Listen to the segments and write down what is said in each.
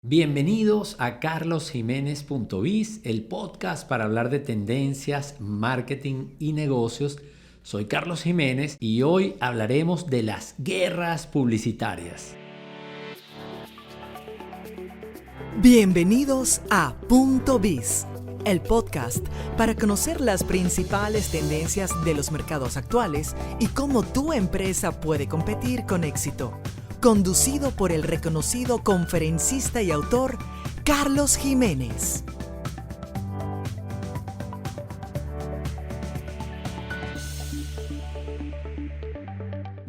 Bienvenidos a carlosjimenez.biz, el podcast para hablar de tendencias, marketing y negocios. Soy Carlos Jiménez y hoy hablaremos de las guerras publicitarias. Bienvenidos a Punto Biz, el podcast para conocer las principales tendencias de los mercados actuales y cómo tu empresa puede competir con éxito. Conducido por el reconocido conferencista y autor Carlos Jiménez.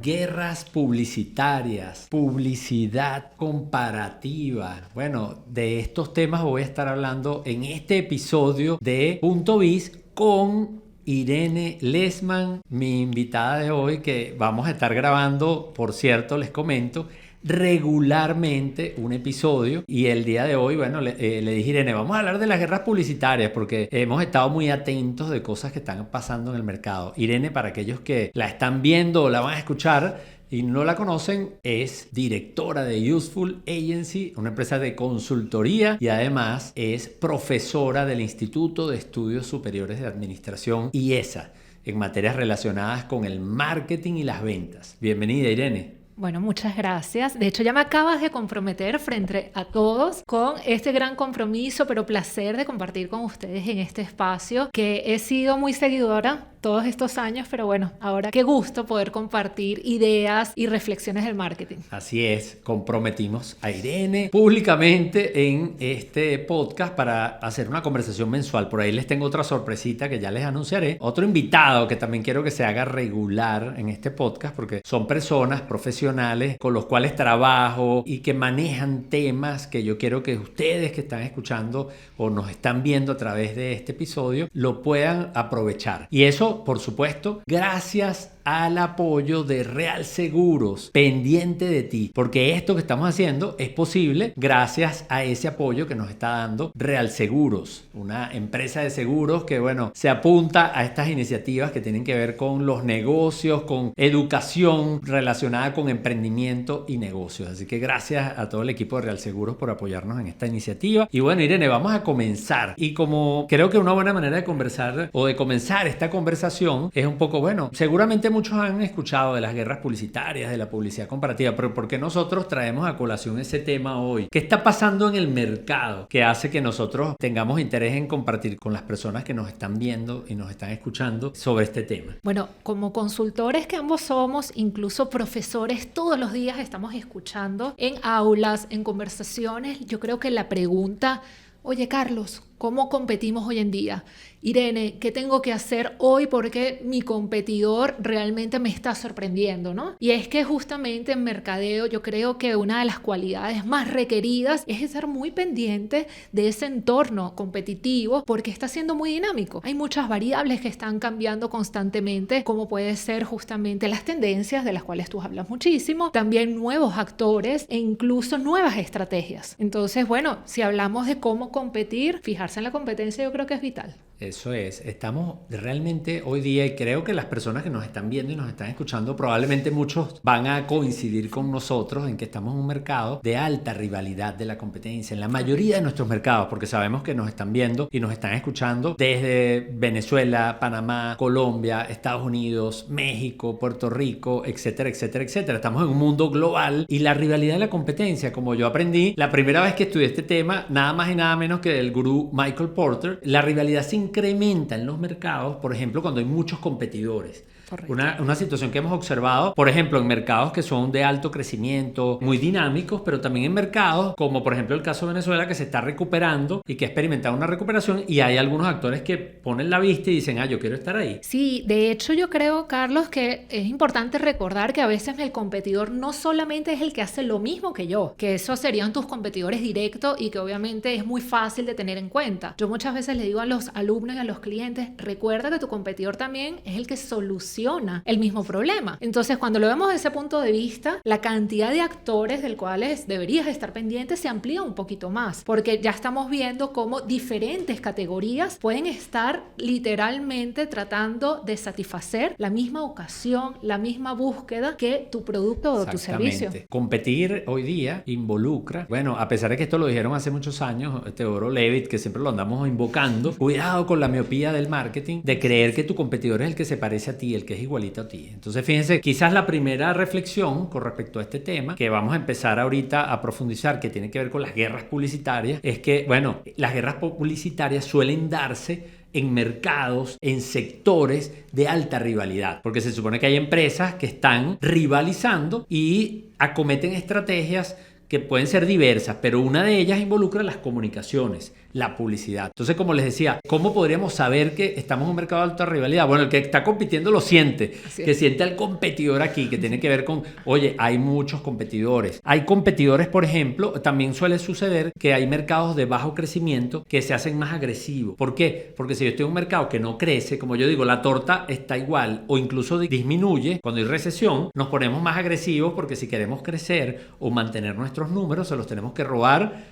Guerras publicitarias, publicidad comparativa. Bueno, de estos temas voy a estar hablando en este episodio de Punto Biz con Irene Lessmann, mi invitada de hoy, que vamos a estar grabando, por cierto, les comento, regularmente un episodio. Y el día de hoy, bueno, le dije, Irene, vamos a hablar de las guerras publicitarias porque hemos estado muy atentos de cosas que están pasando en el mercado. Irene, para aquellos que la están viendo o la van a escuchar y no la conocen, es directora de Useful Agency, una empresa de consultoría, y además es profesora del Instituto de Estudios Superiores de Administración IESA en materias relacionadas con el marketing y las ventas. Bienvenida, Irene. Bueno, muchas gracias. De hecho, ya me acabas de comprometer frente a todos con este gran compromiso, pero placer de compartir con ustedes en este espacio, que he sido muy seguidora todos estos años, pero bueno, ahora qué gusto poder compartir ideas y reflexiones del marketing. Así es, comprometimos a Irene públicamente en este podcast para hacer una conversación mensual. Por ahí les tengo otra sorpresita que ya les anunciaré. Otro invitado que también quiero que se haga regular en este podcast porque son personas profesionales con los cuales trabajo y que manejan temas que yo quiero que ustedes que están escuchando o nos están viendo a través de este episodio lo puedan aprovechar. Y eso, por supuesto, gracias al apoyo de Real Seguros, pendiente de ti, porque esto que estamos haciendo es posible gracias a ese apoyo que nos está dando Real Seguros, una empresa de seguros que, bueno, se apunta a estas iniciativas que tienen que ver con los negocios, con educación relacionada con emprendimiento y negocios. Así que gracias a todo el equipo de Real Seguros por apoyarnos en esta iniciativa. Y bueno, Irene, vamos a comenzar. Y como creo que una buena manera de conversar o de comenzar esta conversación es un poco, bueno, seguramente muchos han escuchado de las guerras publicitarias, de la publicidad comparativa, pero ¿por qué nosotros traemos a colación ese tema hoy? ¿Qué está pasando en el mercado que hace que nosotros tengamos interés en compartir con las personas que nos están viendo y nos están escuchando sobre este tema? Bueno, como consultores que ambos somos, incluso profesores, todos los días estamos escuchando en aulas, en conversaciones. Yo creo que la pregunta, oye Carlos, ¿cómo competimos hoy en día? Irene, ¿qué tengo que hacer hoy porque mi competidor realmente me está sorprendiendo, ¿no? Y es que justamente en mercadeo yo creo que una de las cualidades más requeridas es estar muy pendiente de ese entorno competitivo porque está siendo muy dinámico. Hay muchas variables que están cambiando constantemente, como puede ser justamente las tendencias de las cuales tú hablas muchísimo, también nuevos actores e incluso nuevas estrategias. Entonces, bueno, si hablamos de cómo competir, fijarse en la competencia yo creo que es vital. Eso es, estamos realmente hoy día y creo que las personas que nos están viendo y nos están escuchando, probablemente muchos van a coincidir con nosotros en que estamos en un mercado de alta rivalidad de la competencia, en la mayoría de nuestros mercados, porque sabemos que nos están viendo y nos están escuchando desde Venezuela, Panamá, Colombia, Estados Unidos, México, Puerto Rico, etcétera, etcétera, etcétera. Estamos en un mundo global y la rivalidad de la competencia, como yo aprendí la primera vez que estudié este tema, nada más y nada menos que del gurú Michael Porter, la rivalidad sin incrementa en los mercados, por ejemplo, cuando hay muchos competidores. Una situación que hemos observado, por ejemplo, en mercados que son de alto crecimiento, muy dinámicos, pero también en mercados como por ejemplo el caso de Venezuela, que se está recuperando y que ha experimentado una recuperación, y hay algunos actores que ponen la vista y dicen, yo quiero estar ahí. Sí, de hecho yo creo, Carlos, que es importante recordar que a veces el competidor no solamente es el que hace lo mismo que yo, que esos serían tus competidores directos y que obviamente es muy fácil de tener en cuenta. Yo muchas veces le digo a los alumnos y a los clientes, recuerda que tu competidor también es el que soluciona soluciona el mismo problema. Entonces, cuando lo vemos desde ese punto de vista, la cantidad de actores del cuales deberías estar pendiente se amplía un poquito más, porque ya estamos viendo cómo diferentes categorías pueden estar literalmente tratando de satisfacer la misma ocasión, la misma búsqueda que tu producto o tu servicio. Competir hoy día involucra, bueno, a pesar de que esto lo dijeron hace muchos años, Teodoro Levitt, que siempre lo andamos invocando, cuidado con la miopía del marketing, de creer que tu competidor es el que se parece a ti, el que es igualito a ti. Entonces, fíjense, quizás la primera reflexión con respecto a este tema, que vamos a empezar ahorita a profundizar, que tiene que ver con las guerras publicitarias, es que, bueno, las guerras publicitarias suelen darse en mercados, en sectores de alta rivalidad, porque se supone que hay empresas que están rivalizando y acometen estrategias que pueden ser diversas, pero una de ellas involucra las comunicaciones, la publicidad. Entonces, como les decía, ¿cómo podríamos saber que estamos en un mercado de alta rivalidad? Bueno, el que está compitiendo lo siente, que siente al competidor aquí, que tiene que ver con, oye, hay muchos competidores. Hay competidores, por ejemplo, también suele suceder que hay mercados de bajo crecimiento que se hacen más agresivos. ¿Por qué? Porque si yo estoy en un mercado que no crece, como yo digo, la torta está igual o incluso disminuye, cuando hay recesión, nos ponemos más agresivos porque si queremos crecer o mantener nuestros números, se los tenemos que robar,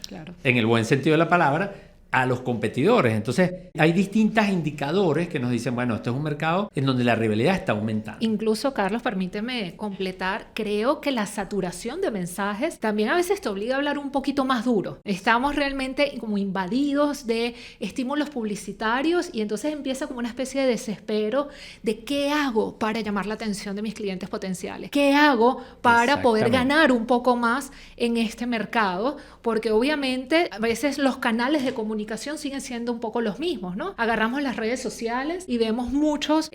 en el buen sentido de la palabra, a los competidores. Entonces, hay distintos indicadores que nos dicen, bueno, esto es un mercado en donde la rivalidad está aumentando. Incluso, Carlos, permíteme completar, creo que la saturación de mensajes también a veces te obliga a hablar un poquito más duro. Estamos realmente como invadidos de estímulos publicitarios y entonces empieza como una especie de desespero de qué hago para llamar la atención de mis clientes potenciales, qué hago para poder ganar un poco más en este mercado, porque obviamente a veces los canales de comunicación siguen siendo un poco los mismos, ¿no? Agarramos las redes sociales y vemos muchos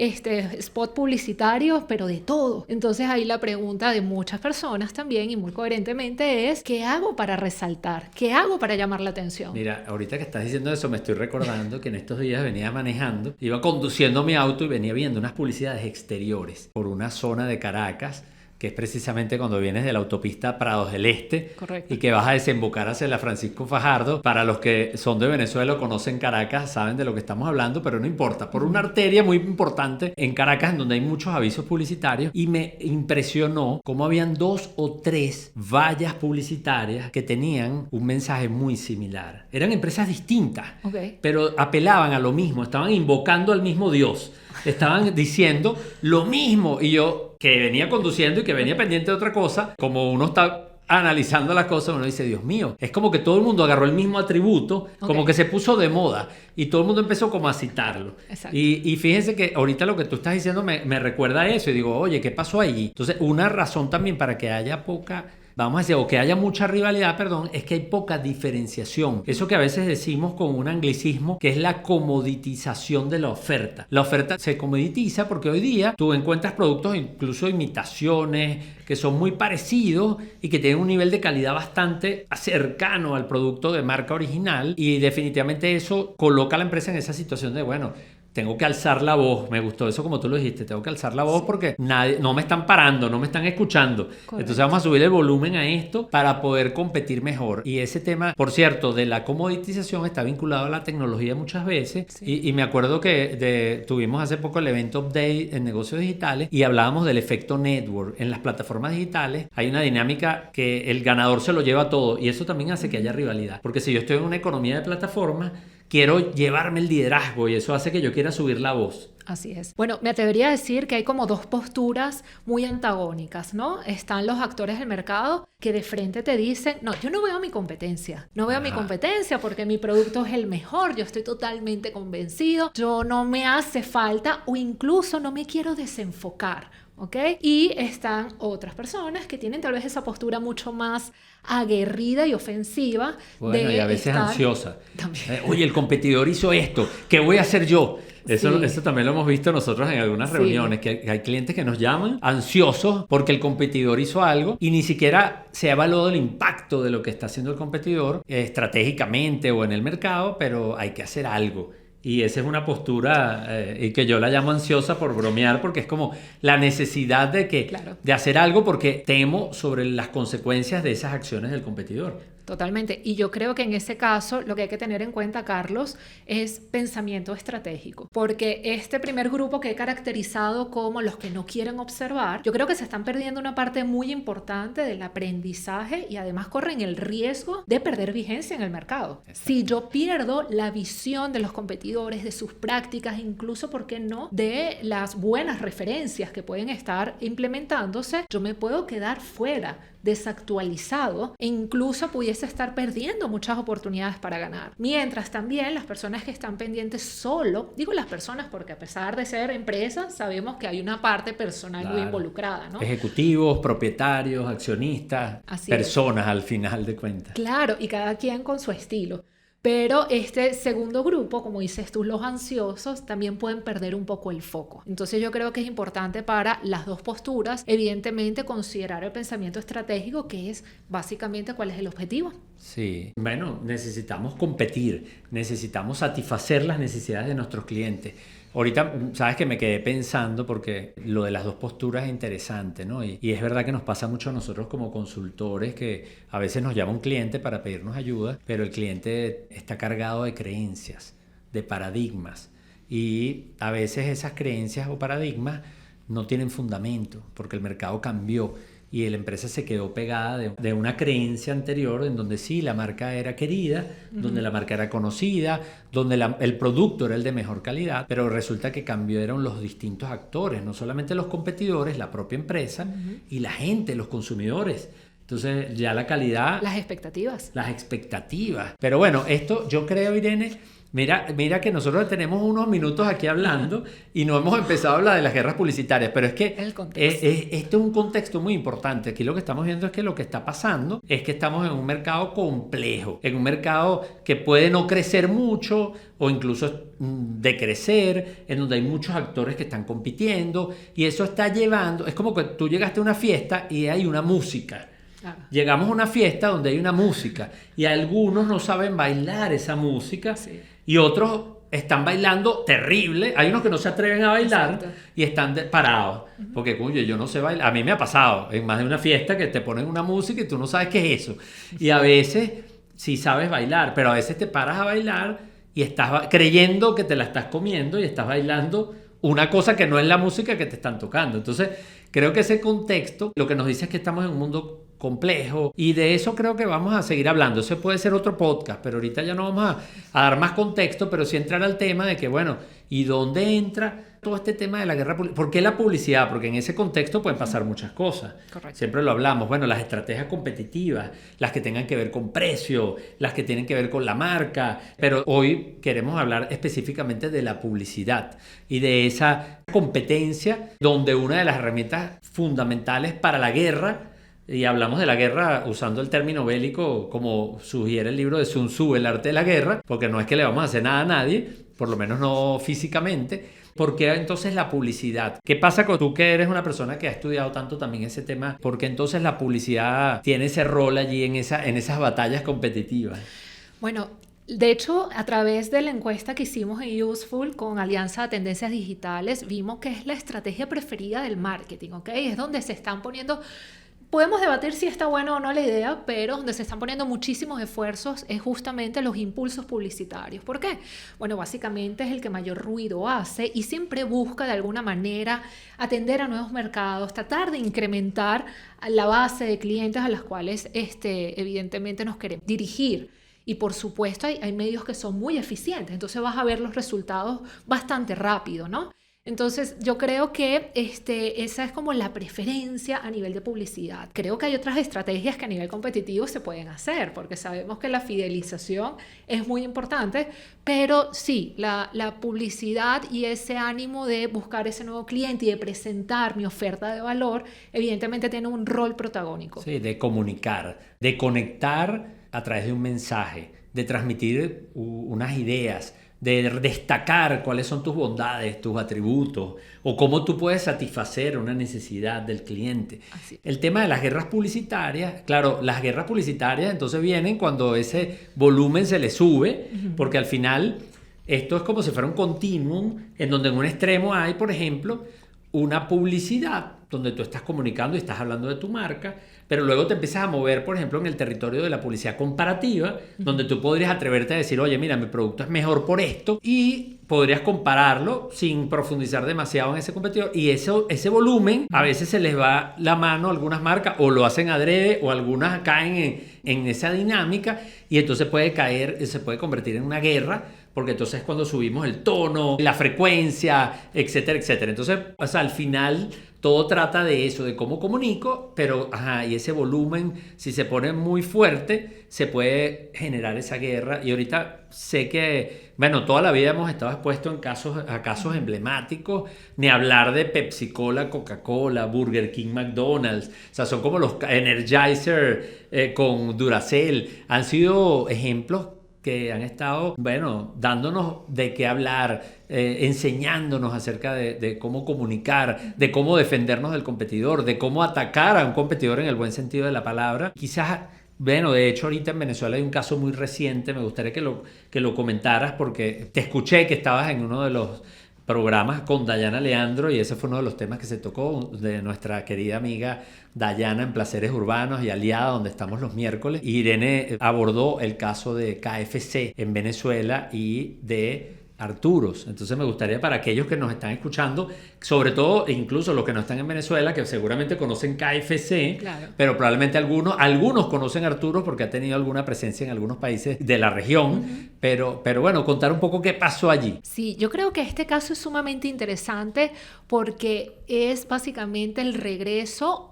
spots publicitarios, pero de todo. Entonces ahí la pregunta de muchas personas también y muy coherentemente es ¿qué hago para resaltar? ¿Qué hago para llamar la atención? Mira, ahorita que estás diciendo eso me estoy recordando que en estos días venía manejando, iba conduciendo mi auto y venía viendo unas publicidades exteriores por una zona de Caracas, que es precisamente cuando vienes de la autopista Prados del Este. Correcto. Y que vas a desembocar hacia la Francisco Fajardo. Para los que son de Venezuela o conocen Caracas, saben de lo que estamos hablando, pero no importa. Por una arteria muy importante en Caracas, en donde hay muchos avisos publicitarios, y me impresionó cómo habían 2 o 3 vallas publicitarias que tenían un mensaje muy similar. Eran empresas distintas, pero apelaban a lo mismo, estaban invocando al mismo Dios. Estaban diciendo lo mismo y yo que venía conduciendo y que venía pendiente de otra cosa, como uno está analizando las cosas, uno dice, Dios mío, es como que todo el mundo agarró el mismo atributo, como que se puso de moda y todo el mundo empezó como a citarlo. Y fíjense que ahorita lo que tú estás diciendo me recuerda a eso y digo, oye, ¿qué pasó allí? Entonces, una razón también para que haya poca... Vamos a decir, o que haya mucha rivalidad, perdón, es que hay poca diferenciación. Eso que a veces decimos con un anglicismo, que es la comoditización de la oferta. La oferta se comoditiza porque hoy día tú encuentras productos, incluso imitaciones, que son muy parecidos y que tienen un nivel de calidad bastante cercano al producto de marca original, y definitivamente eso coloca a la empresa en esa situación de, bueno, tengo que alzar la voz. Me gustó eso como tú lo dijiste, tengo que alzar la voz porque no me están parando, no me están escuchando. Correcto. Entonces vamos a subir el volumen a esto para poder competir mejor. Y ese tema, por cierto, de la comoditización está vinculado a la tecnología muchas veces. Y me acuerdo que tuvimos hace poco el evento Update en negocios digitales y hablábamos del efecto network. En las plataformas digitales hay una dinámica que el ganador se lo lleva todo y eso también hace que haya rivalidad. Porque si yo estoy en una economía de plataformas, quiero llevarme el liderazgo y eso hace que yo quiera subir la voz. Así es. Bueno, me atrevería a decir que hay como 2 posturas muy antagónicas, ¿no? Están los actores del mercado que de frente te dicen, no, yo no veo a mi competencia. No veo a mi competencia porque mi producto es el mejor, yo estoy totalmente convencido, yo no me hace falta o incluso no me quiero desenfocar. ¿Ok? Y están otras personas que tienen tal vez esa postura mucho más aguerrida y ofensiva. Bueno, y a veces ansiosa. Oye, el competidor hizo esto, ¿qué voy a hacer yo? Eso también lo hemos visto nosotros en algunas reuniones, que hay clientes que nos llaman ansiosos porque el competidor hizo algo y ni siquiera se ha evaluado el impacto de lo que está haciendo el competidor estratégicamente o en el mercado, pero hay que hacer algo. Y esa es una postura y que yo la llamo ansiosa por bromear, porque es como la necesidad de hacer algo porque temo sobre las consecuencias de esas acciones del competidor. Totalmente. Y yo creo que en ese caso lo que hay que tener en cuenta, Carlos, es pensamiento estratégico. Porque este primer grupo que he caracterizado como los que no quieren observar, yo creo que se están perdiendo una parte muy importante del aprendizaje y además corren el riesgo de perder vigencia en el mercado. Exacto. Si yo pierdo la visión de los competidores, de sus prácticas, incluso, ¿por qué no?, de las buenas referencias que pueden estar implementándose, yo me puedo quedar fuera, desactualizado, e incluso pudiese estar perdiendo muchas oportunidades para ganar. Mientras también las personas que están pendientes solo, digo las personas porque a pesar de ser empresas, sabemos que hay una parte personal muy involucrada, ¿no? Ejecutivos, propietarios, accionistas, así personas al final de cuentas. Claro, y cada quien con su estilo. Pero este segundo grupo, como dices tú, los ansiosos, también pueden perder un poco el foco. Entonces yo creo que es importante para las dos posturas, evidentemente, considerar el pensamiento estratégico, que es básicamente cuál es el objetivo. Sí, bueno, necesitamos competir, necesitamos satisfacer las necesidades de nuestros clientes. Ahorita, sabes que me quedé pensando porque lo de las dos posturas es interesante, ¿no? Y es verdad que nos pasa mucho a nosotros como consultores que a veces nos llama un cliente para pedirnos ayuda, pero el cliente está cargado de creencias, de paradigmas. Y a veces esas creencias o paradigmas no tienen fundamento porque el mercado cambió. Y la empresa se quedó pegada de una creencia anterior en donde sí, la marca era querida, donde la marca era conocida, donde el producto era el de mejor calidad, pero resulta que cambiaron los distintos actores, no solamente los competidores, la propia empresa y la gente, los consumidores. Entonces ya la calidad... Las expectativas. Las expectativas. Pero bueno, esto yo creo, Irene... Mira que nosotros tenemos unos minutos aquí hablando y no hemos empezado a hablar de las guerras publicitarias, pero es que esto es un contexto muy importante. Aquí lo que estamos viendo es que lo que está pasando es que estamos en un mercado complejo, en un mercado que puede no crecer mucho o incluso decrecer, en donde hay muchos actores que están compitiendo y eso está llevando, es como que tú llegaste a una fiesta y hay una música. Llegamos a una fiesta donde hay una música y algunos no saben bailar esa música y otros están bailando terrible. Hay unos que no se atreven a bailar y están parados porque, oye, yo no sé bailar. A mí me ha pasado en más de una fiesta que te ponen una música y tú no sabes qué es eso. Y a veces sí sabes bailar, pero a veces te paras a bailar y estás creyendo que te la estás comiendo y estás bailando una cosa que no es la música que te están tocando. Entonces, creo que ese contexto lo que nos dice es que estamos en un mundo complejo y de eso creo que vamos a seguir hablando. Ese puede ser otro podcast, pero ahorita ya no vamos a dar más contexto, pero sí entrar al tema de que, bueno, ¿y dónde entra todo este tema de la guerra? ¿Por qué la publicidad? Porque en ese contexto pueden pasar muchas cosas. Correcto. Siempre lo hablamos. Bueno, las estrategias competitivas, las que tengan que ver con precio, las que tienen que ver con la marca, pero hoy queremos hablar específicamente de la publicidad y de esa competencia donde una de las herramientas fundamentales para la guerra, y hablamos de la guerra usando el término bélico como sugiere el libro de Sun Tzu, El arte de la guerra, porque no es que le vamos a hacer nada a nadie, por lo menos no físicamente. ¿Por qué entonces la publicidad? ¿Qué pasa con tú que eres una persona que ha estudiado tanto también ese tema? ¿Por qué entonces la publicidad tiene ese rol allí en esas batallas competitivas? Bueno, de hecho, a través de la encuesta que hicimos en Useful con Alianza de Tendencias Digitales, vimos que es la estrategia preferida del marketing, ¿ok? Es donde se están poniendo... Podemos debatir si está buena o no la idea, pero donde se están poniendo muchísimos esfuerzos es justamente los impulsos publicitarios. ¿Por qué? Bueno, básicamente es el que mayor ruido hace y siempre busca de alguna manera atender a nuevos mercados, tratar de incrementar la base de clientes a las cuales evidentemente nos queremos dirigir. Y por supuesto hay medios que son muy eficientes, entonces vas a ver los resultados bastante rápido, ¿no? Entonces yo creo que esa es como la preferencia a nivel de publicidad. Creo que hay otras estrategias que a nivel competitivo se pueden hacer, porque sabemos que la fidelización es muy importante, pero sí, la publicidad y ese ánimo de buscar ese nuevo cliente y de presentar mi oferta de valor, evidentemente tiene un rol protagónico. Sí, de comunicar, de conectar a través de un mensaje, de transmitir unas ideas, de destacar cuáles son tus bondades, tus atributos o cómo tú puedes satisfacer una necesidad del cliente. Así. El tema de las guerras publicitarias, claro, las guerras publicitarias entonces vienen cuando ese volumen se le sube, porque al final esto es como si fuera un continuum en donde en un extremo hay, por ejemplo, una publicidad donde tú estás comunicando y estás hablando de tu marca, pero luego te empiezas a mover, por ejemplo, en el territorio de la publicidad comparativa, donde tú podrías atreverte a decir, oye, mira, mi producto es mejor por esto, y podrías compararlo sin profundizar demasiado en ese competidor, y ese volumen a veces se les va la mano a algunas marcas, o lo hacen adrede, o algunas caen en esa dinámica, y entonces se puede convertir en una guerra, porque entonces es cuando subimos el tono, la frecuencia, etcétera, etcétera. Entonces, o sea, al final todo trata de eso, de cómo comunico, pero y ese volumen, si se pone muy fuerte, se puede generar esa guerra. Y ahorita sé que, bueno, toda la vida hemos estado expuestos a casos emblemáticos, ni hablar de Pepsi-Cola, Coca-Cola, Burger King, McDonald's, o sea, son como los Energizer con Duracell, han sido ejemplos que han estado, bueno, dándonos de qué hablar, enseñándonos acerca de cómo comunicar, de cómo defendernos del competidor, de cómo atacar a un competidor en el buen sentido de la palabra. Quizás, bueno, de hecho ahorita en Venezuela hay un caso muy reciente, me gustaría que lo comentaras porque te escuché que estabas en uno de los programas con Dayana Leandro y ese fue uno de los temas que se tocó de nuestra querida amiga Dayana en Placeres Urbanos y aliada donde estamos los miércoles. Irene abordó el caso de KFC en Venezuela y de Arturos. Entonces me gustaría para aquellos que nos están escuchando, sobre todo incluso los que no están en Venezuela, que seguramente conocen KFC, claro, pero probablemente algunos conocen Arturos porque ha tenido alguna presencia en algunos países de la región, pero bueno, contar un poco qué pasó allí. Sí, yo creo que este caso es sumamente interesante porque es básicamente el regreso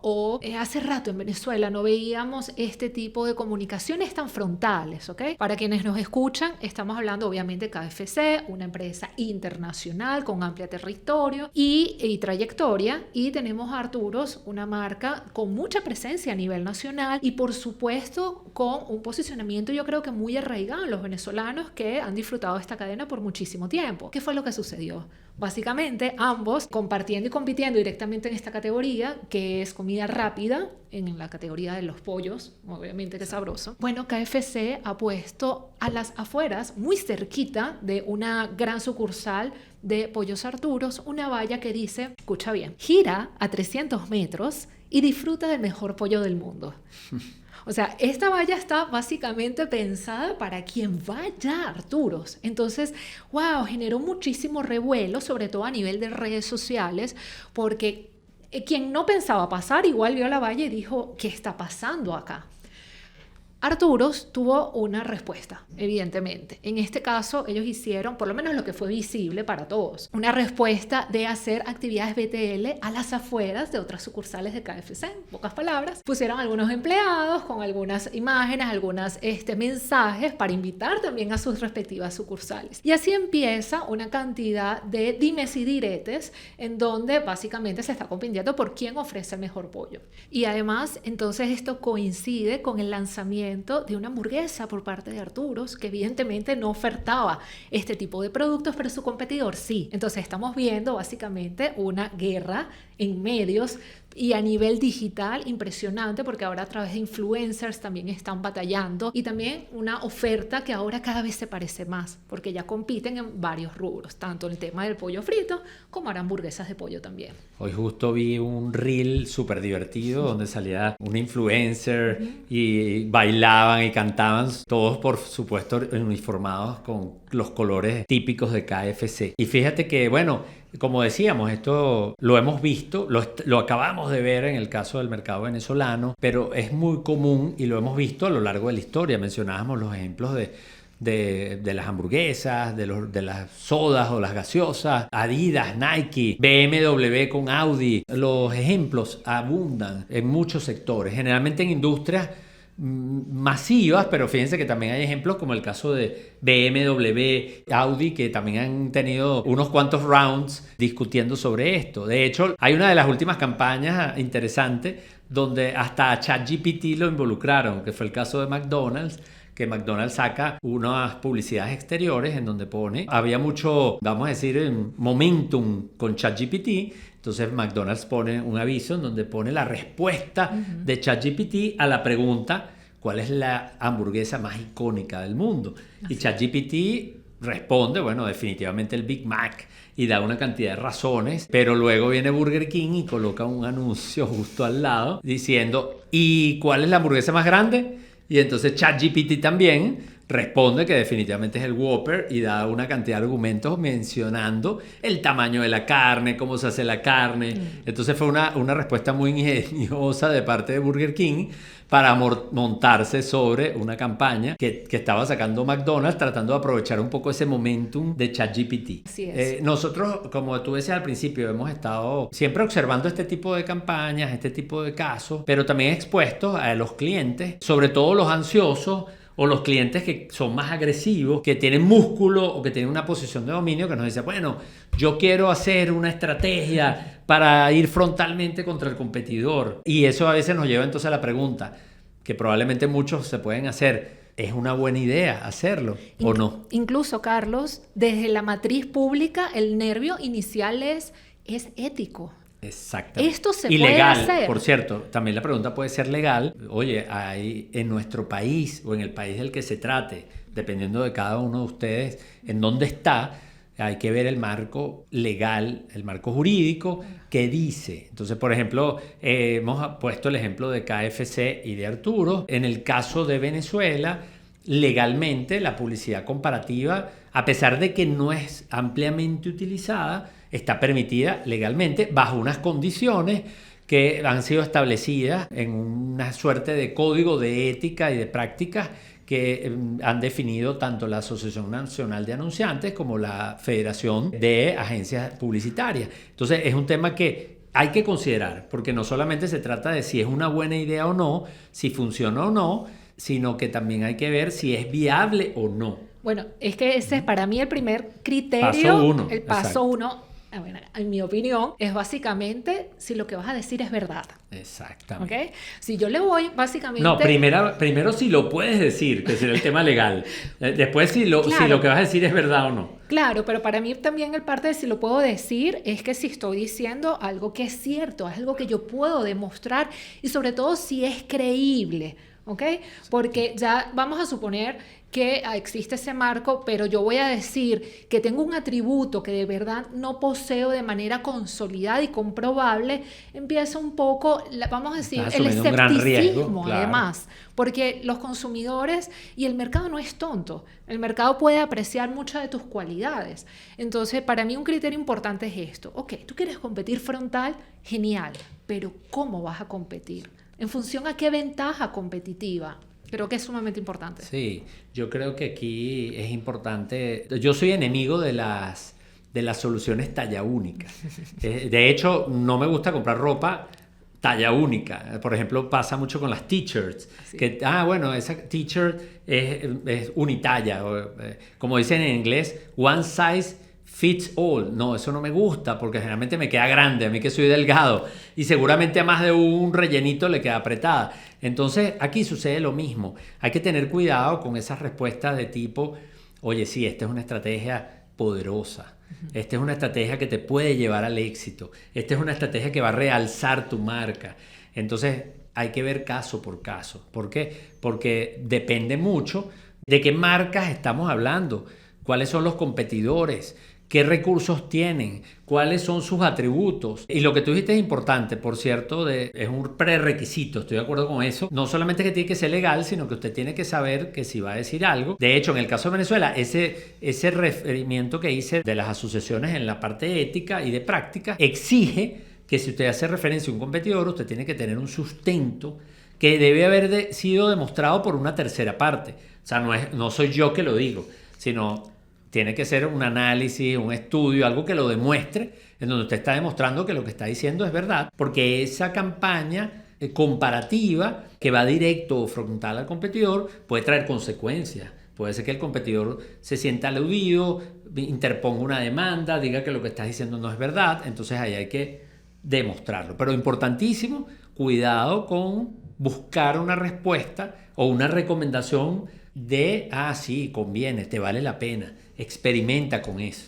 hace rato en Venezuela no veíamos este tipo de comunicaciones tan frontales, ¿ok? Para quienes nos escuchan, estamos hablando obviamente de KFC, una empresa internacional con amplia territorio y trayectoria, y tenemos a Arturos, una marca con mucha presencia a nivel nacional y por supuesto con un posicionamiento yo creo que muy arraigado en los venezolanos que han disfrutado de esta cadena por muchísimo tiempo. ¿Qué fue lo que sucedió? Básicamente ambos compartiendo y compitiendo directamente en esta categoría que es comida rápida, en la categoría de los pollos, obviamente que es sabroso. Bueno, KFC ha puesto a las afueras, muy cerquita de una gran sucursal de Pollos Arturos, una valla que dice, escucha bien, gira a 300 metros y disfruta del mejor pollo del mundo. O sea, esta valla está básicamente pensada para quien vaya a Arturos. Entonces, wow, generó muchísimo revuelo, sobre todo a nivel de redes sociales, porque quien no pensaba pasar igual vio la valla y dijo, ¿qué está pasando acá? Arturos tuvo una respuesta, evidentemente. En este caso, ellos hicieron, por lo menos lo que fue visible para todos, una respuesta de hacer actividades BTL a las afueras de otras sucursales de KFC. En pocas palabras, pusieron algunos empleados con algunas imágenes, algunos mensajes para invitar también a sus respectivas sucursales. Y así empieza una cantidad de dimes y diretes en donde básicamente se está compitiendo por quién ofrece el mejor pollo. Y además, entonces esto coincide con el lanzamiento de una hamburguesa por parte de Arturos, que evidentemente no ofertaba este tipo de productos, pero su competidor sí. Entonces estamos viendo básicamente una guerra en medios y a nivel digital impresionante, porque ahora a través de influencers también están batallando, y también una oferta que ahora cada vez se parece más, porque ya compiten en varios rubros, tanto el tema del pollo frito como ahora hamburguesas de pollo también. Hoy justo vi un reel súper divertido donde salía una influencer y bailaban y cantaban, todos por supuesto uniformados con los colores típicos de KFC. Y fíjate que, bueno, como decíamos, esto lo hemos visto, lo acabamos de ver en el caso del mercado venezolano, pero es muy común y lo hemos visto a lo largo de la historia. Mencionábamos los ejemplos de las hamburguesas, de las sodas o las gaseosas, Adidas, Nike, BMW con Audi. Los ejemplos abundan en muchos sectores, generalmente en industrias masivas, pero fíjense que también hay ejemplos como el caso de BMW, Audi, que también han tenido unos cuantos rounds discutiendo sobre esto. De hecho, hay una de las últimas campañas interesantes donde hasta a ChatGPT lo involucraron, que fue el caso de McDonald's, que McDonald's saca unas publicidades exteriores en donde había mucho, vamos a decir, momentum con ChatGPT. Entonces McDonald's pone un aviso en donde pone la respuesta de ChatGPT a la pregunta ¿cuál es la hamburguesa más icónica del mundo? Así. Y ChatGPT responde, bueno, definitivamente el Big Mac, y da una cantidad de razones, pero luego viene Burger King y coloca un anuncio justo al lado diciendo, ¿y cuál es la hamburguesa más grande? Y entonces ChatGPT también responde que definitivamente es el Whopper y da una cantidad de argumentos mencionando el tamaño de la carne, cómo se hace la carne. Entonces fue una respuesta muy ingeniosa de parte de Burger King para montarse sobre una campaña que estaba sacando McDonald's, tratando de aprovechar un poco ese momentum de ChatGPT. Así es. Nosotros, como tú decías al principio, hemos estado siempre observando este tipo de campañas, este tipo de casos, pero también expuestos a los clientes, sobre todo los ansiosos, o los clientes que son más agresivos, que tienen músculo o que tienen una posición de dominio, que nos dicen, bueno, yo quiero hacer una estrategia para ir frontalmente contra el competidor. Y eso a veces nos lleva entonces a la pregunta, que probablemente muchos se pueden hacer, ¿es una buena idea hacerlo o no? Incluso, Carlos, desde la matriz pública, el nervio inicial es ético. Exactamente. Esto se y puede legal, hacer. por cierto, también la pregunta puede ser legal. Oye, hay en nuestro país o en el país del que se trate, dependiendo de cada uno de ustedes, en dónde está, hay que ver el marco legal, el marco jurídico que dice. Entonces, por ejemplo, hemos puesto el ejemplo de KFC y de Arturo. En el caso de Venezuela, legalmente la publicidad comparativa, a pesar de que no es ampliamente utilizada, está permitida legalmente bajo unas condiciones que han sido establecidas en una suerte de código de ética y de prácticas que han definido tanto la Asociación Nacional de Anunciantes como la Federación de Agencias Publicitarias. Entonces es un tema que hay que considerar, porque no solamente se trata de si es una buena idea o no, si funciona o no, sino que también hay que ver si es viable o no. Bueno, es que ese es para mí el primer criterio. Paso uno. El paso Exacto. uno, bueno, en mi opinión, es básicamente si lo que vas a decir es verdad. Exactamente. ¿Ok? Si yo le voy básicamente... No, primero si lo puedes decir, que será el tema legal. Después si lo que vas a decir es verdad o no. Claro, pero para mí también el parte de si lo puedo decir es que si estoy diciendo algo que es cierto, algo que yo puedo demostrar y sobre todo si es creíble, ¿ok? Porque ya vamos a suponer que existe ese marco, pero yo voy a decir que tengo un atributo que de verdad no poseo de manera consolidada y comprobable, empieza un poco, vamos a decir, el asumiendo un gran riesgo, escepticismo, claro. además, porque los consumidores y el mercado no es tonto, el mercado puede apreciar muchas de tus cualidades. Entonces, para mí un criterio importante es esto: ok, tú quieres competir frontal, genial, pero ¿cómo vas a competir? ¿En función a qué ventaja competitiva? Creo que es sumamente importante. Sí, yo creo que aquí es importante. Yo soy enemigo de las soluciones talla única. De hecho, no me gusta comprar ropa talla única. Por ejemplo, pasa mucho con las t-shirts. Sí. Que, bueno, esa t-shirt es unitalla. Como dicen en inglés, one size fits all. No, eso no me gusta porque generalmente me queda grande, a mí que soy delgado, y seguramente a más de un rellenito le queda apretada. Entonces aquí sucede lo mismo. Hay que tener cuidado con esas respuestas de tipo, oye, sí, esta es una estrategia poderosa, esta es una estrategia que te puede llevar al éxito, esta es una estrategia que va a realzar tu marca. Entonces hay que ver caso por caso. ¿Por qué? Porque depende mucho de qué marcas estamos hablando, cuáles son los competidores, qué recursos tienen, cuáles son sus atributos. Y lo que tú dijiste es importante, por cierto, es un prerequisito, estoy de acuerdo con eso. No solamente que tiene que ser legal, sino que usted tiene que saber que si va a decir algo. De hecho, en el caso de Venezuela, ese referimiento que hice de las asociaciones en la parte ética y de práctica exige que si usted hace referencia a un competidor, usted tiene que tener un sustento que debe haber sido demostrado por una tercera parte. O sea, no soy yo que lo digo, sino tiene que ser un análisis, un estudio, algo que lo demuestre, en donde usted está demostrando que lo que está diciendo es verdad, porque esa campaña comparativa que va directo o frontal al competidor puede traer consecuencias. Puede ser que el competidor se sienta aludido, interponga una demanda, diga que lo que estás diciendo no es verdad, entonces ahí hay que demostrarlo. Pero importantísimo, cuidado con buscar una respuesta o una recomendación sí, conviene, te vale la pena, experimenta con eso.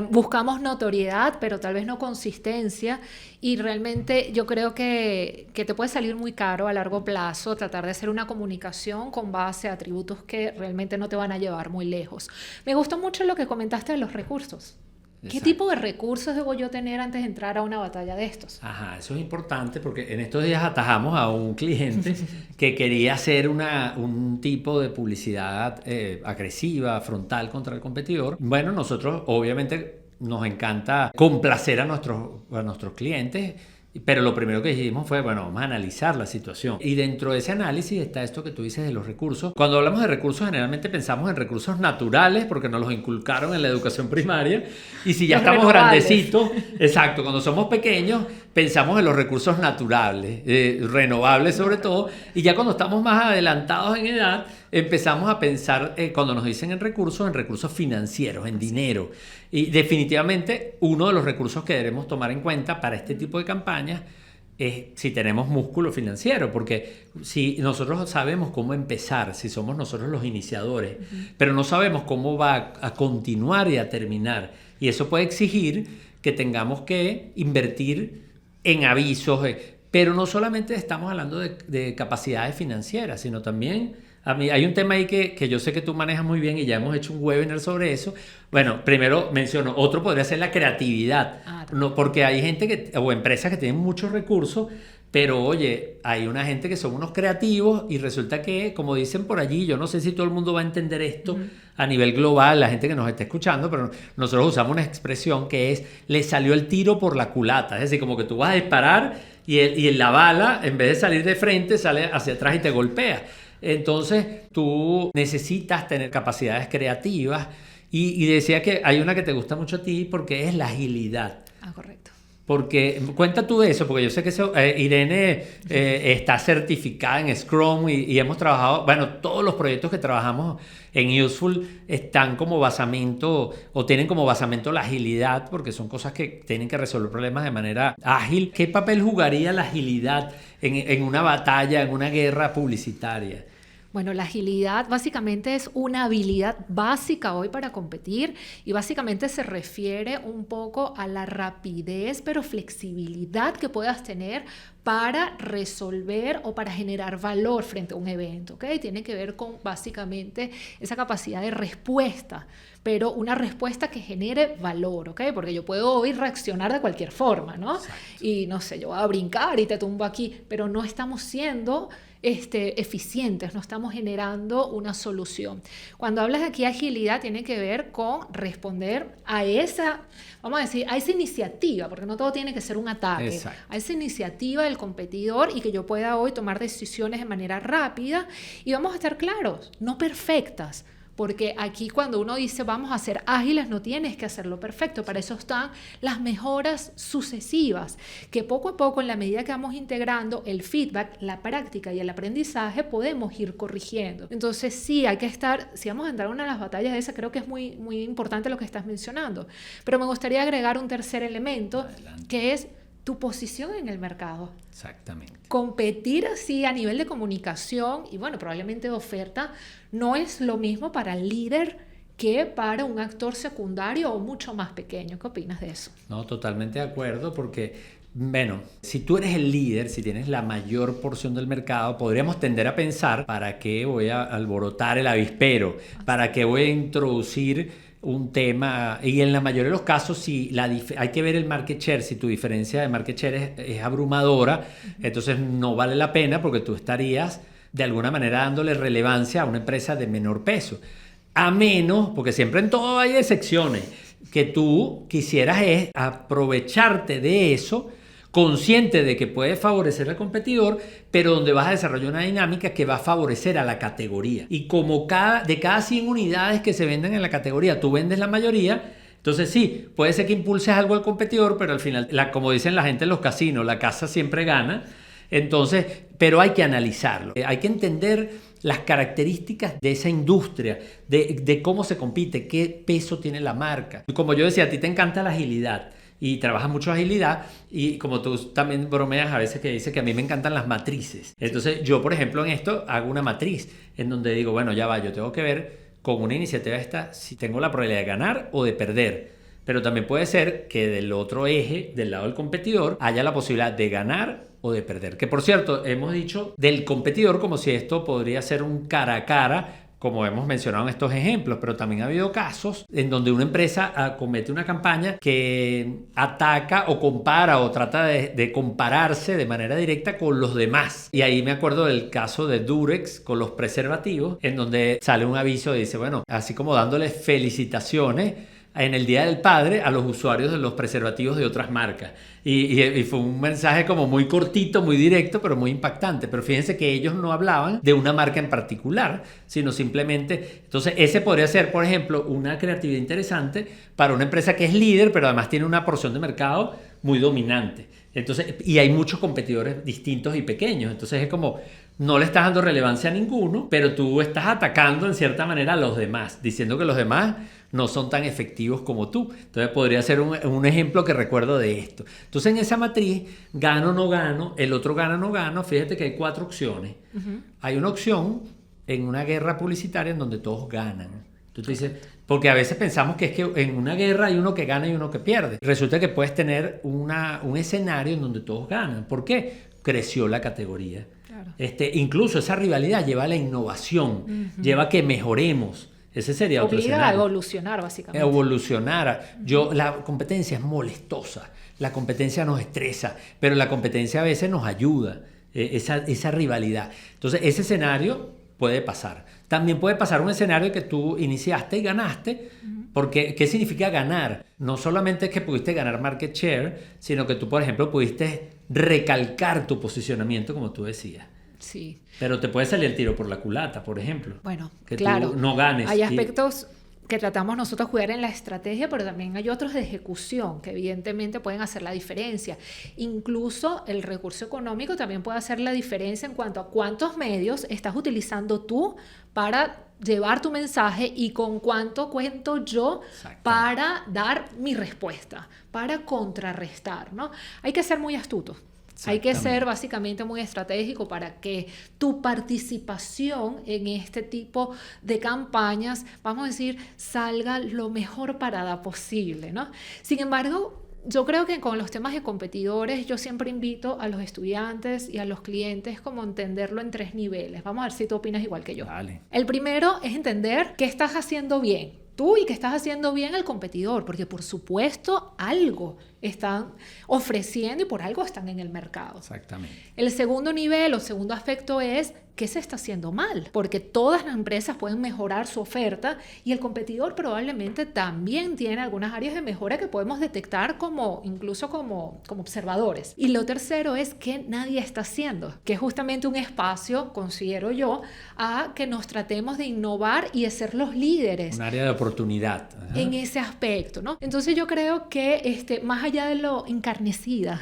Buscamos notoriedad, pero tal vez no consistencia, y realmente yo creo que te puede salir muy caro a largo plazo tratar de hacer una comunicación con base a atributos que realmente no te van a llevar muy lejos. Me gustó mucho lo que comentaste de los recursos. ¿Qué Exacto. tipo de recursos debo yo tener antes de entrar a una batalla de estos? Ajá, eso es importante porque en estos días atajamos a un cliente que quería hacer un tipo de publicidad agresiva, frontal contra el competidor. Bueno, nosotros obviamente nos encanta complacer a nuestros clientes, pero lo primero que dijimos fue, bueno, vamos a analizar la situación. Y dentro de ese análisis está esto que tú dices de los recursos. Cuando hablamos de recursos, generalmente pensamos en recursos naturales, porque nos los inculcaron en la educación primaria. Y si ya Los estamos renovables. grandecitos, exacto, cuando somos pequeños, pensamos en los recursos naturales, renovables sobre todo. Y ya cuando estamos más adelantados en edad, empezamos a pensar, cuando nos dicen en recursos financieros, en dinero. Y definitivamente uno de los recursos que debemos tomar en cuenta para este tipo de campañas es si tenemos músculo financiero, porque si nosotros sabemos cómo empezar, si somos nosotros los iniciadores, pero no sabemos cómo va a continuar y a terminar, y eso puede exigir que tengamos que invertir en avisos, pero no solamente estamos hablando de capacidades financieras, sino también a mí hay un tema ahí que yo sé que tú manejas muy bien y ya hemos hecho un webinar sobre eso. Bueno, primero menciono, otro podría ser la creatividad, no, porque hay gente o empresas que tienen muchos recursos, pero oye, hay una gente que son unos creativos y resulta que, como dicen por allí, yo no sé si todo el mundo va a entender esto a nivel global, la gente que nos está escuchando, pero nosotros usamos una expresión que es, le salió el tiro por la culata, es decir, como que tú vas a disparar y la bala, en vez de salir de frente, sale hacia atrás y te golpea. Entonces tú necesitas tener capacidades creativas y decía que hay una que te gusta mucho a ti porque es la agilidad. Correcto. Porque cuenta tú de eso, porque yo sé que Irene está certificada en Scrum y hemos trabajado, bueno, todos los proyectos que trabajamos en Useful están como basamento o tienen como basamento la agilidad, porque son cosas que tienen que resolver problemas de manera ágil. ¿Qué papel jugaría la agilidad en una batalla, en una guerra publicitaria? Bueno, la agilidad básicamente es una habilidad básica hoy para competir y básicamente se refiere un poco a la rapidez pero flexibilidad que puedas tener para resolver o para generar valor frente a un evento, ¿ok? Tiene que ver con básicamente esa capacidad de respuesta, pero una respuesta que genere valor, ¿ok? Porque yo puedo hoy reaccionar de cualquier forma, ¿no? Exacto. Y no sé, yo voy a brincar y te tumbo aquí, pero no estamos siendo eficientes, no estamos generando una solución. Cuando hablas aquí de agilidad, tiene que ver con responder a esa, vamos a decir, a esa iniciativa, porque no todo tiene que ser un ataque, Exacto. a esa iniciativa del competidor y que yo pueda hoy tomar decisiones de manera rápida y vamos a estar claros, no perfectas. Porque aquí cuando uno dice vamos a ser ágiles, no tienes que hacerlo perfecto. Para eso están las mejoras sucesivas, que poco a poco, en la medida que vamos integrando el feedback, la práctica y el aprendizaje, podemos ir corrigiendo. Entonces sí, hay que estar, si vamos a entrar en una de las batallas de esa, creo que es muy, muy importante lo que estás mencionando. Pero me gustaría agregar un tercer elemento, que es tu posición en el mercado. Exactamente. Competir así a nivel de comunicación y bueno, probablemente de oferta, no es lo mismo para el líder que para un actor secundario o mucho más pequeño. ¿Qué opinas de eso? No, totalmente de acuerdo, porque, bueno, si tú eres el líder, si tienes la mayor porción del mercado, podríamos tender a pensar, ¿para qué voy a alborotar el avispero? ¿Para qué voy a introducir un tema? Y en la mayoría de los casos, si hay que ver el market share, si tu diferencia de market share es abrumadora, entonces no vale la pena porque tú estarías de alguna manera dándole relevancia a una empresa de menor peso. A menos, porque siempre en todo hay excepciones, que tú quisieras es aprovecharte de eso, consciente de que puede favorecer al competidor, pero donde vas a desarrollar una dinámica que va a favorecer a la categoría. Y como de cada 100 unidades que se venden en la categoría, tú vendes la mayoría, entonces sí, puede ser que impulses algo al competidor, pero al final, como dicen la gente en los casinos, la casa siempre gana. Entonces, pero hay que analizarlo, hay que entender las características de esa industria, de cómo se compite, qué peso tiene la marca. Como yo decía, a ti te encanta la agilidad. y trabaja mucho agilidad. Y como tú también bromeas a veces que dices que a mí me encantan las matrices. Entonces yo, por ejemplo, en esto hago una matriz en donde digo, bueno, ya va, yo tengo que ver con una iniciativa esta si tengo la probabilidad de ganar o de perder. Pero también puede ser que del otro eje, del lado del competidor, haya la posibilidad de ganar o de perder. Que por cierto, hemos dicho del competidor como si esto podría ser un cara a cara, como hemos mencionado en estos ejemplos, pero también ha habido casos en donde una empresa comete una campaña que ataca o compara o trata de compararse de manera directa con los demás. Y ahí me acuerdo del caso de Durex con los preservativos, en donde sale un aviso y dice, bueno, así como dándoles felicitaciones en el Día del Padre a los usuarios de los preservativos de otras marcas. Y fue un mensaje como muy cortito, muy directo, pero muy impactante. Pero fíjense que ellos no hablaban de una marca en particular, sino simplemente... Entonces, ese podría ser, por ejemplo, una creatividad interesante para una empresa que es líder, pero además tiene una porción de mercado muy dominante. Entonces, y hay muchos competidores distintos y pequeños. Entonces, es como... No le estás dando relevancia a ninguno, pero tú estás atacando en cierta manera a los demás, diciendo que los demás no son tan efectivos como tú. Entonces podría ser un ejemplo que recuerdo de esto. Entonces en esa matriz, gano o no gano, el otro gana o no gano, fíjate que hay 4 opciones. Hay una opción en una guerra publicitaria en donde todos ganan. Entonces dices, porque a veces pensamos que es que en una guerra hay uno que gana y uno que pierde. Resulta que puedes tener un escenario en donde todos ganan. ¿Por qué? Creció la categoría. Claro. Incluso esa rivalidad lleva a la innovación, lleva a que mejoremos. Ese sería otro escenario. Obliga a evolucionar, básicamente. Evolucionar. La competencia es molestosa, la competencia nos estresa, pero la competencia a veces nos ayuda, esa rivalidad. Entonces, ese escenario puede pasar. También puede pasar un escenario que tú iniciaste y ganaste, porque ¿qué significa ganar? No solamente es que pudiste ganar market share, sino que tú, por ejemplo, pudiste recalcar tu posicionamiento, como tú decías. Sí. Pero te puede salir el tiro por la culata, por ejemplo. Bueno, que claro. Tú no ganes. Hay aspectos que tratamos nosotros cuidar en la estrategia, pero también hay otros de ejecución que evidentemente pueden hacer la diferencia. Incluso el recurso económico también puede hacer la diferencia en cuanto a cuántos medios estás utilizando tú para llevar tu mensaje y con cuánto cuento yo para dar mi respuesta, para contrarrestar, ¿no? Hay que ser muy astutos. Hay que ser básicamente muy estratégico para que tu participación en este tipo de campañas, vamos a decir, salga lo mejor parada posible, ¿no? Sin embargo, yo creo que con los temas de competidores, yo siempre invito a los estudiantes y a los clientes como entenderlo en 3 niveles. Vamos a ver si tú opinas igual que yo. Dale. El primero es entender qué estás haciendo bien tú y qué estás haciendo bien el competidor, porque por supuesto algo están ofreciendo y por algo están en el mercado. Exactamente. El segundo nivel o segundo aspecto es qué se está haciendo mal, porque todas las empresas pueden mejorar su oferta y el competidor probablemente también tiene algunas áreas de mejora que podemos detectar incluso como observadores. Y lo tercero es que nadie está haciendo, que es justamente un espacio, considero yo, a que nos tratemos de innovar y de ser los líderes. Un área de oportunidad. Ajá. En ese aspecto, ¿no? Entonces yo creo que más allá de lo encarnecida,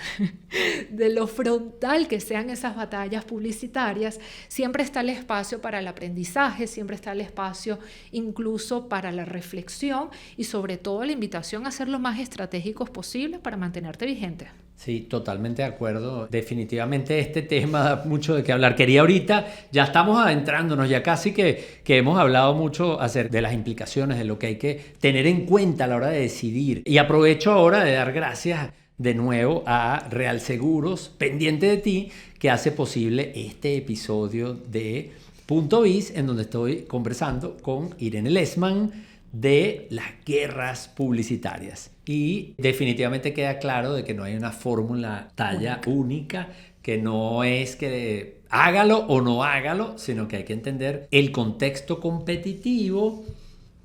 de lo frontal que sean esas batallas publicitarias, siempre está el espacio para el aprendizaje, siempre está el espacio incluso para la reflexión y sobre todo la invitación a ser lo más estratégicos posible para mantenerte vigente. Sí, totalmente de acuerdo. Definitivamente este tema da mucho de qué hablar. Quería ahorita, ya estamos adentrándonos, ya casi que hemos hablado mucho acerca de las implicaciones, de lo que hay que tener en cuenta a la hora de decidir. Y aprovecho ahora de dar gracias de nuevo a Real Seguros, pendiente de ti, que hace posible este episodio de Punto Biz, en donde estoy conversando con Irene Lessmann de las guerras publicitarias. Y definitivamente queda claro de que no hay una fórmula talla única, que no es que hágalo o no hágalo, sino que hay que entender el contexto competitivo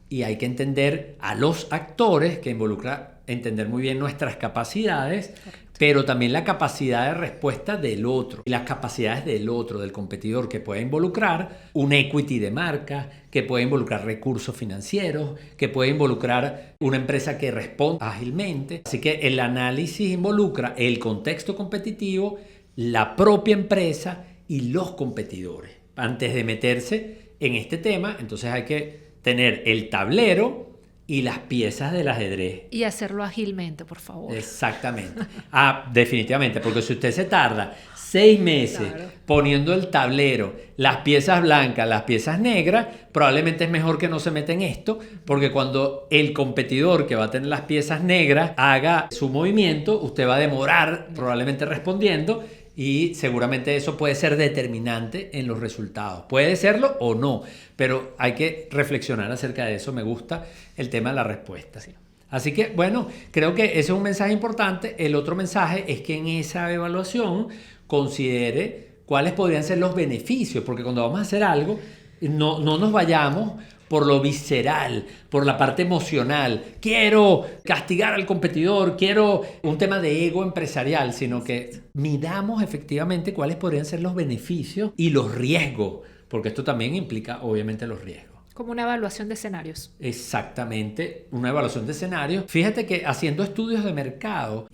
y hay que entender a los actores, que involucra entender muy bien nuestras capacidades. Correcto. Pero también la capacidad de respuesta del otro y las capacidades del otro, del competidor, que puede involucrar un equity de marca, que puede involucrar recursos financieros, que puede involucrar una empresa que responde ágilmente. Así que el análisis involucra el contexto competitivo, la propia empresa y los competidores. Antes de meterse en este tema, entonces hay que tener el tablero y las piezas del ajedrez. Y hacerlo ágilmente, por favor. Exactamente. Definitivamente, porque si usted se tarda 6 meses poniendo el tablero, las piezas blancas, las piezas negras, probablemente es mejor que no se meta en esto, porque cuando el competidor que va a tener las piezas negras haga su movimiento, usted va a demorar probablemente respondiendo, y seguramente eso puede ser determinante en los resultados. Puede serlo o no, pero hay que reflexionar acerca de eso. Me gusta el tema de la respuesta. Sí. Así que, bueno, creo que ese es un mensaje importante. El otro mensaje es que en esa evaluación considere cuáles podrían ser los beneficios, porque cuando vamos a hacer algo, no nos vayamos por lo visceral, por la parte emocional. Quiero castigar al competidor, quiero un tema de ego empresarial, sino que midamos efectivamente cuáles podrían ser los beneficios y los riesgos, porque esto también implica obviamente los riesgos. Como una evaluación de escenarios. Exactamente, una evaluación de escenarios. Fíjate que haciendo estudios de mercado,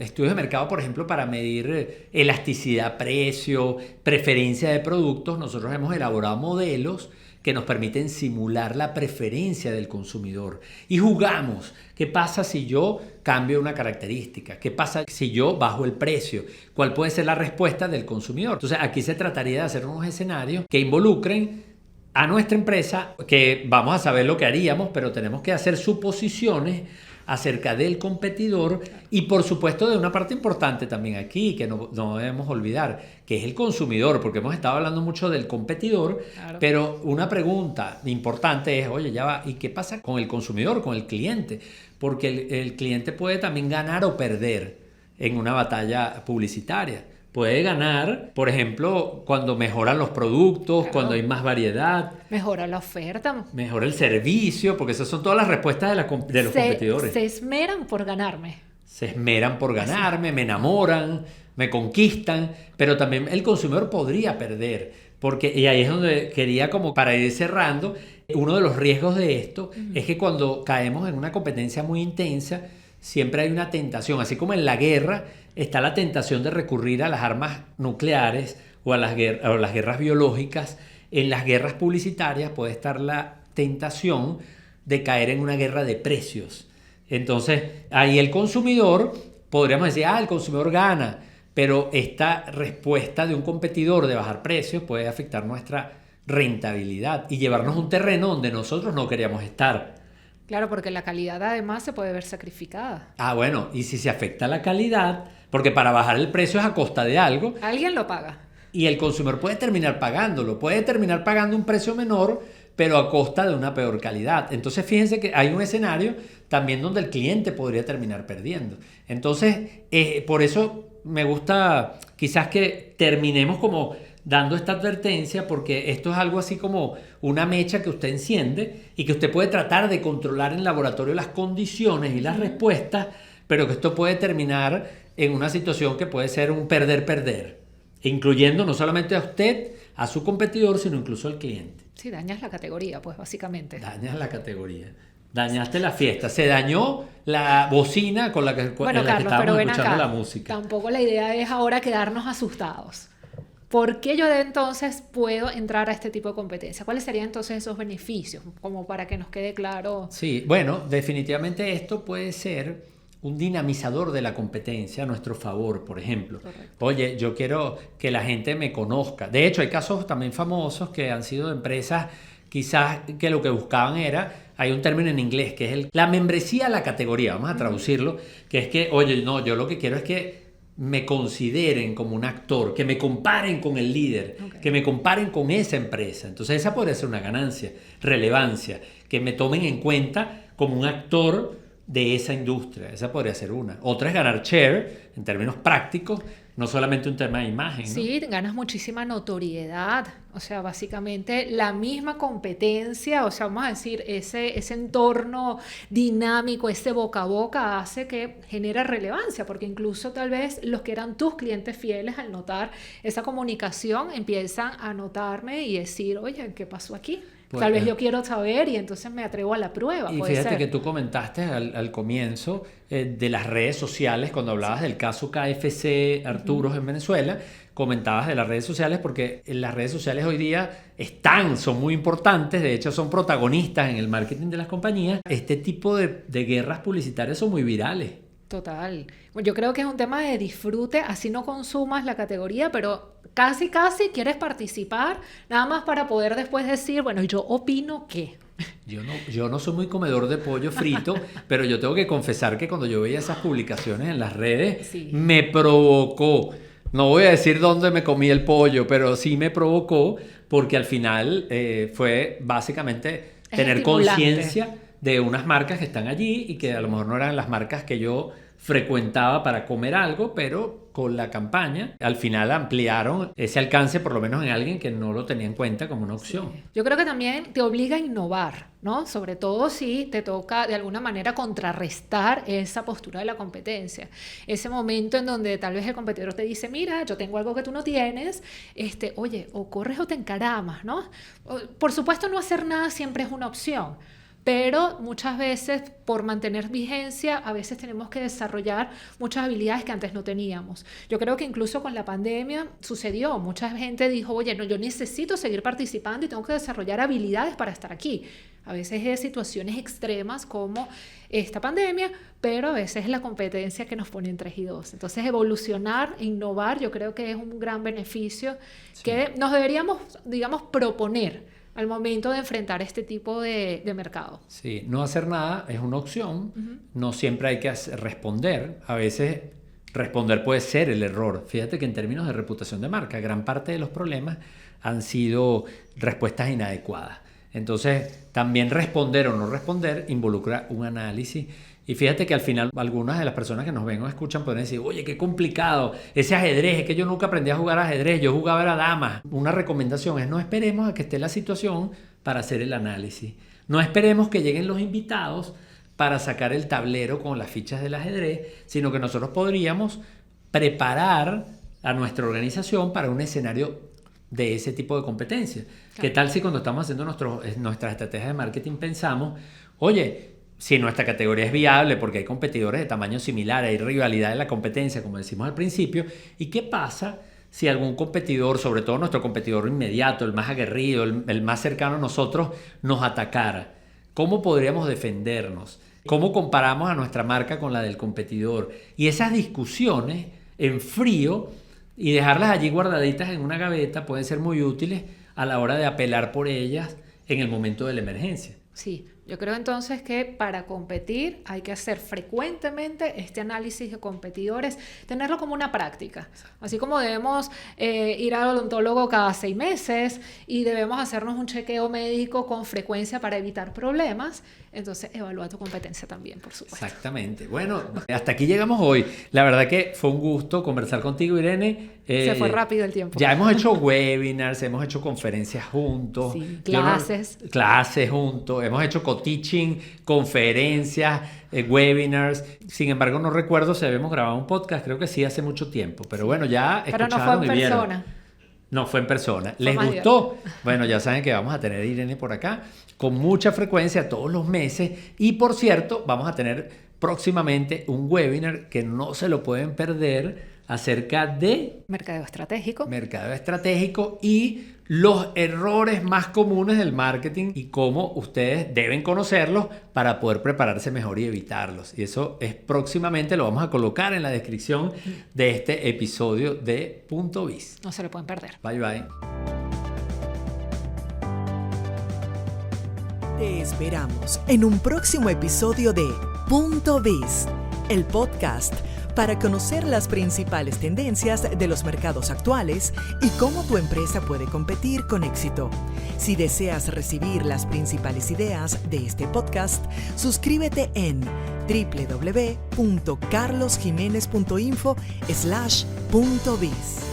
por ejemplo, para medir elasticidad, precio, preferencia de productos, nosotros hemos elaborado modelos que nos permiten simular la preferencia del consumidor. Y jugamos. ¿Qué pasa si yo cambio una característica? ¿Qué pasa si yo bajo el precio? ¿Cuál puede ser la respuesta del consumidor? Entonces, aquí se trataría de hacer unos escenarios que involucren a nuestra empresa, que vamos a saber lo que haríamos, pero tenemos que hacer suposiciones acerca del competidor y, por supuesto, de una parte importante también aquí, que no debemos olvidar, que es el consumidor, porque hemos estado hablando mucho del competidor, claro. Pero una pregunta importante es, oye, ya va, ¿y qué pasa con el consumidor, con el cliente? Porque el cliente puede también ganar o perder en una batalla publicitaria. Puede ganar, por ejemplo, cuando mejoran los productos, claro. Cuando hay más variedad. Mejora la oferta. Mejora el servicio, porque esas son todas las respuestas de los competidores. Se esmeran por ganarme. Se esmeran por ganarme, me enamoran, me conquistan, pero también el consumidor podría perder. Y ahí es donde quería, como para ir cerrando, uno de los riesgos de esto es que cuando caemos en una competencia muy intensa, siempre hay una tentación, así como en la guerra está la tentación de recurrir a las armas nucleares o a las guerras biológicas. En las guerras publicitarias puede estar la tentación de caer en una guerra de precios. Entonces, ahí el consumidor, podríamos decir, el consumidor gana, pero esta respuesta de un competidor de bajar precios puede afectar nuestra rentabilidad y llevarnos a un terreno donde nosotros no queríamos estar. Claro, porque la calidad además se puede ver sacrificada. Bueno, y si se afecta la calidad, porque para bajar el precio es a costa de algo. Alguien lo paga. Y el consumidor puede terminar pagándolo, puede terminar pagando un precio menor, pero a costa de una peor calidad. Entonces, fíjense que hay un escenario también donde el cliente podría terminar perdiendo. Entonces, por eso me gusta quizás que terminemos como dando esta advertencia, porque esto es algo así como una mecha que usted enciende y que usted puede tratar de controlar en laboratorio las condiciones y las respuestas, pero que esto puede terminar en una situación que puede ser un perder-perder, incluyendo no solamente a usted, a su competidor, sino incluso al cliente. Sí, dañas la categoría, pues básicamente. Dañas la categoría. Dañaste la fiesta. Se dañó la bocina con la que, Carlos, estábamos escuchando la música. Tampoco la idea es ahora quedarnos asustados. ¿Por qué yo entonces puedo entrar a este tipo de competencia? ¿Cuáles serían entonces esos beneficios? Como para que nos quede claro. Sí, bueno, definitivamente esto puede ser un dinamizador de la competencia a nuestro favor, por ejemplo. Correcto. Oye, yo quiero que la gente me conozca. De hecho, hay casos también famosos que han sido de empresas quizás que lo que buscaban era, hay un término en inglés que es la membresía a la categoría, vamos a traducirlo, que es que, oye, no, yo lo que quiero es que me consideren como un actor, que me comparen con el líder, que me comparen con esa empresa. Entonces esa podría ser una ganancia, relevancia, que me tomen en cuenta como un actor de esa industria. Esa podría ser una. Otra es ganar share, en términos prácticos, no solamente un tema de imagen, ¿no? Sí, ganas muchísima notoriedad. O sea, básicamente la misma competencia, o sea, vamos a decir, ese entorno dinámico, ese boca a boca hace que genera relevancia, porque incluso tal vez los que eran tus clientes fieles, al notar esa comunicación, empiezan a notarme y decir, oye, ¿qué pasó aquí? Tal vez yo quiero saber y entonces me atrevo a la prueba. Y puede fíjate ser. que tú comentaste al comienzo de las redes sociales, cuando hablabas del caso KFC Arturos en Venezuela, comentabas de las redes sociales porque las redes sociales hoy día son muy importantes, de hecho son protagonistas en el marketing de las compañías. Este tipo de guerras publicitarias son muy virales. Total. Bueno, yo creo que es un tema de disfrute, así no consumas la categoría, pero casi quieres participar, nada más para poder después decir, bueno, yo opino que... Yo no soy muy comedor de pollo frito, pero yo tengo que confesar que cuando yo veía esas publicaciones en las redes, Sí. me provocó. No voy a decir dónde me comí el pollo, pero sí me provocó porque al final fue básicamente tener estimulante. conciencia de unas marcas que están allí y que a lo mejor no eran las marcas que yo frecuentaba para comer algo, pero con la campaña al final ampliaron ese alcance por lo menos en alguien que no lo tenía en cuenta como una opción. Yo creo que también te obliga a innovar, ¿no? Sobre todo si te toca de alguna manera contrarrestar esa postura de la competencia. Ese momento en donde tal vez el competidor te dice, mira, yo tengo algo que tú no tienes, oye, o corres o te encaramas, ¿no? Por supuesto, no hacer nada siempre es una opción. Pero muchas veces, por mantener vigencia, a veces tenemos que desarrollar muchas habilidades que antes no teníamos. Yo creo que incluso con la pandemia sucedió. Mucha gente dijo, oye, no, yo necesito seguir participando y tengo que desarrollar habilidades para estar aquí. A veces es situaciones extremas como esta pandemia, pero a veces es la competencia que nos pone en 3 y 2. Entonces, evolucionar, innovar, yo creo que es un gran beneficio que nos deberíamos, digamos, proponer al momento de enfrentar este tipo de mercado. Sí, no hacer nada es una opción, no siempre hay que responder, a veces responder puede ser el error. Fíjate que en términos de reputación de marca, gran parte de los problemas han sido respuestas inadecuadas. Entonces, también responder o no responder involucra un análisis. Y fíjate que al final algunas de las personas que nos ven o escuchan pueden decir, oye, qué complicado, ese ajedrez, es que yo nunca aprendí a jugar ajedrez, yo jugaba a damas. Una recomendación es no esperemos a que esté la situación para hacer el análisis. No esperemos que lleguen los invitados para sacar el tablero con las fichas del ajedrez, sino que nosotros podríamos preparar a nuestra organización para un escenario de ese tipo de competencia. Claro. ¿Qué tal si cuando estamos haciendo nuestras estrategias de marketing pensamos, oye, si nuestra categoría es viable porque hay competidores de tamaño similar, hay rivalidad en la competencia, como decimos al principio, ¿y qué pasa si algún competidor, sobre todo nuestro competidor inmediato, el más aguerrido, el más cercano a nosotros, nos atacara? ¿Cómo podríamos defendernos? ¿Cómo comparamos a nuestra marca con la del competidor? Y esas discusiones en frío y dejarlas allí guardaditas en una gaveta pueden ser muy útiles a la hora de apelar por ellas en el momento de la emergencia. Sí, yo creo entonces que para competir hay que hacer frecuentemente este análisis de competidores, tenerlo como una práctica. Así como debemos ir al odontólogo cada 6 meses y debemos hacernos un chequeo médico con frecuencia para evitar problemas, entonces evalúa tu competencia también, por supuesto. Exactamente. Bueno, hasta aquí llegamos hoy. La verdad que fue un gusto conversar contigo, Irene. Se fue rápido el tiempo. Ya hemos hecho webinars, hemos hecho conferencias juntos. Sí, clases. Clases juntos. Hemos hecho co-teaching, conferencias, webinars. Sin embargo, no recuerdo si habíamos grabado un podcast. Creo que sí, hace mucho tiempo. Pero bueno, ya escucharon. Pero no fue en vieron. persona. No fue en persona. ¿Les gustó? Bueno, ya saben que vamos a tener a Irene por acá con mucha frecuencia todos los meses. Y por cierto, vamos a tener próximamente un webinar que no se lo pueden perder acerca de mercadeo estratégico y los errores más comunes del marketing y cómo ustedes deben conocerlos para poder prepararse mejor y evitarlos. Y eso es próximamente, lo vamos a colocar en la descripción de este episodio de Punto Biz. No se lo pueden perder. Bye, bye. Te esperamos en un próximo episodio de Punto Biz, el podcast para conocer las principales tendencias de los mercados actuales y cómo tu empresa puede competir con éxito. Si deseas recibir las principales ideas de este podcast, suscríbete en www.carlosjimenez.info/puntobiz.